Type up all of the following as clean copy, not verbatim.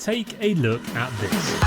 take a look at this.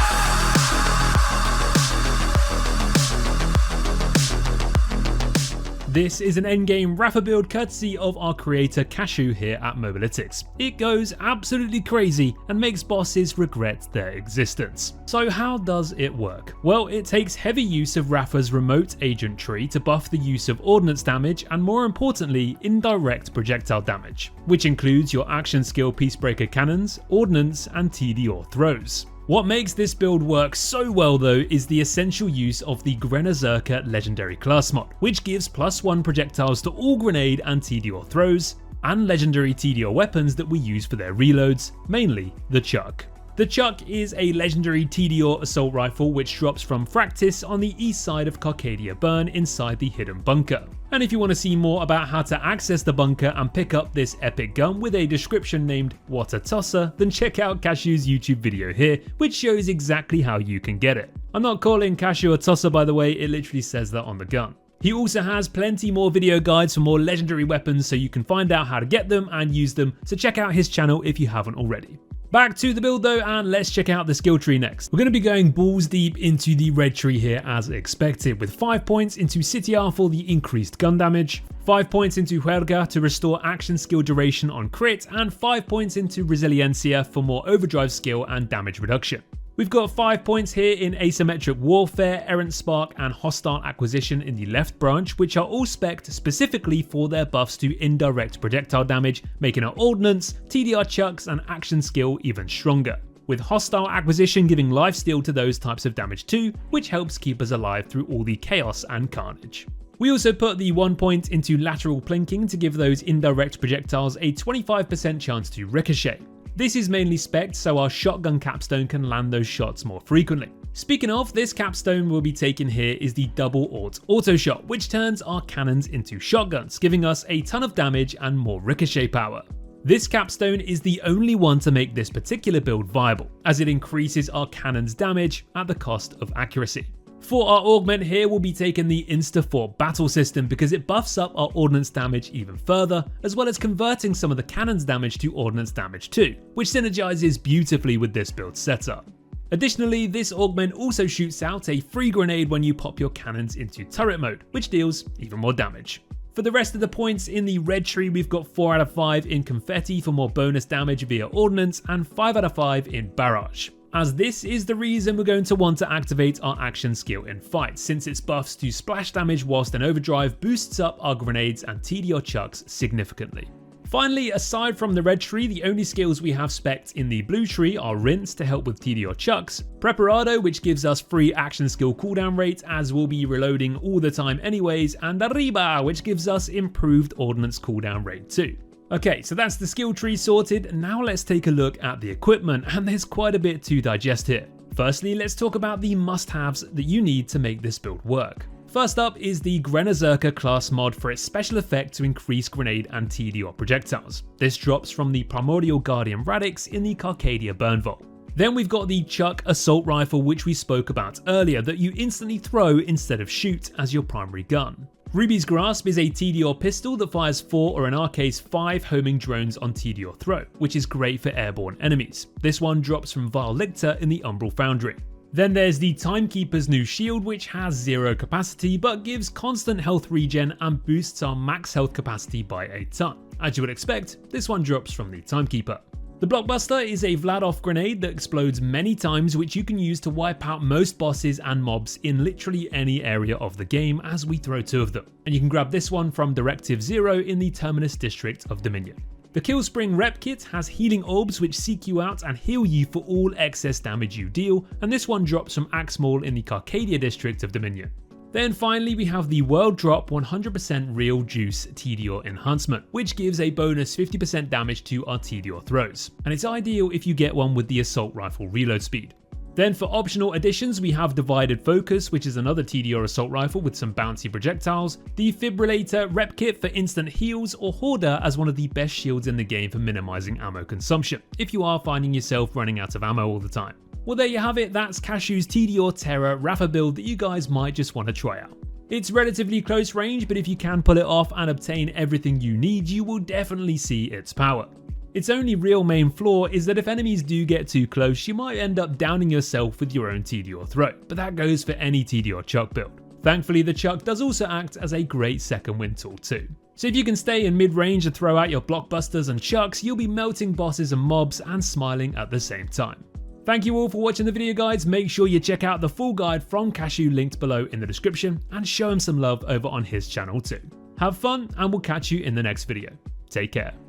This is an endgame Rafa build courtesy of our creator Cashew here at Mobalytics. It goes absolutely crazy and makes bosses regret their existence. So how does it work? Well, it takes heavy use of Rafa's remote agent tree to buff the use of ordnance damage and, more importantly, indirect projectile damage, which includes your action skill Peacebreaker cannons, ordnance and Tediore throws. What makes this build work so well though is the essential use of the Grenazerker Legendary Class Mod, which gives +1 projectiles to all grenade and Tediore throws, and legendary Tediore weapons that we use for their reloads, mainly the Chuck. The Chuck is a legendary Tediore assault rifle which drops from Fractis on the east side of Carcadia Burn inside the hidden bunker. And if you want to see more about how to access the bunker and pick up this epic gun with a description named What a Tosser, then check out Cashew's YouTube video here, which shows exactly how you can get it. I'm not calling Cashew a tosser by the way, it literally says that on the gun. He also has plenty more video guides for more legendary weapons so you can find out how to get them and use them, so check out his channel if you haven't already. Back to the build though, and let's check out the skill tree next. We're going to be going balls deep into the red tree here as expected, with 5 points into Sitiar for the increased gun damage, 5 points into Huerga to restore action skill duration on crit, and 5 points into Resiliencia for more overdrive skill and damage reduction. We've got 5 points here in Asymmetric Warfare, Errant Spark and Hostile Acquisition in the left branch, which are all spec'd specifically for their buffs to indirect projectile damage, making our Ordnance, TDR Chucks and action skill even stronger, with Hostile Acquisition giving lifesteal to those types of damage too, which helps keep us alive through all the chaos and carnage. We also put the 1 point into Lateral Plinking to give those indirect projectiles a 25% chance to ricochet. This is mainly spec'd so our shotgun capstone can land those shots more frequently. Speaking of, this capstone we'll be taking here is the Double Auto Shot, which turns our cannons into shotguns, giving us a ton of damage and more ricochet power. This capstone is the only one to make this particular build viable, as it increases our cannon's damage at the cost of accuracy. For our augment here, we'll be taking the Insta-Fort battle system because it buffs up our ordnance damage even further, as well as converting some of the cannon's damage to ordnance damage too, which synergizes beautifully with this build setup. Additionally, this augment also shoots out a free grenade when you pop your cannons into turret mode, which deals even more damage. For the rest of the points in the red tree, we've got 4 out of 5 in Confetti for more bonus damage via ordnance and 5 out of 5 in Barrage, as this is the reason we're going to want to activate our action skill in fight, since its buffs to splash damage whilst in overdrive boosts up our grenades and Tediore Chucks significantly. Finally, aside from the red tree, the only skills we have spec'd in the blue tree are Rinse to help with Tediore Chucks, Preparado which gives us free action skill cooldown rate as we'll be reloading all the time anyways, and Arriba which gives us improved ordnance cooldown rate too. Okay, so that's the skill tree sorted. Now let's take a look at the equipment, and there's quite a bit to digest here. Firstly, let's talk about the must-haves that you need to make this build work. First up is the Grenazerker Class Mod for its special effect to increase grenade and Tediore projectiles. This drops from the Primordial Guardian Radix in the Carcadia Burn Vault. Then we've got the Chuck Assault Rifle, which we spoke about earlier, that you instantly throw instead of shoot as your primary gun. Ruby's Grasp is a Tediore pistol that fires 4 or in our case 5 homing drones on Tediore throw, which is great for airborne enemies. This one drops from Vile Lictor in the Umbral Foundry. Then there's the Timekeeper's new shield, which has 0 capacity but gives constant health regen and boosts our max health capacity by a ton. As you would expect, this one drops from the Timekeeper. The Blockbuster is a Vladoff grenade that explodes many times, which you can use to wipe out most bosses and mobs in literally any area of the game, as we throw 2 of them. And you can grab this one from Directive 0 in the Terminus district of Dominion. The Killspring Repkit has healing orbs which seek you out and heal you for all excess damage you deal, and this one drops from Axmall in the Carcadia district of Dominion. Then finally we have the World Drop 100% Real Juice Tediore Enhancement, which gives a bonus 50% damage to our Tediore throws, and it's ideal if you get one with the Assault Rifle reload speed. Then for optional additions we have Divided Focus, which is another Tediore Assault Rifle with some bouncy projectiles, Defibrillator Repkit for instant heals, or Hoarder as one of the best shields in the game for minimizing ammo consumption, if you are finding yourself running out of ammo all the time. Well, there you have it, that's Cashew's Tediore Terror Rafa build that you guys might just want to try out. It's relatively close range, but if you can pull it off and obtain everything you need, you will definitely see its power. Its only real main flaw is that if enemies do get too close, you might end up downing yourself with your own Tediore throat, but that goes for any Tediore chuck build. Thankfully, the chuck does also act as a great second wind tool too. So if you can stay in mid-range and throw out your blockbusters and chucks, you'll be melting bosses and mobs and smiling at the same time. Thank you all for watching the video, guys. Make sure you check out the full guide from Cashew linked below in the description and show him some love over on his channel too. Have fun, and we'll catch you in the next video. Take care.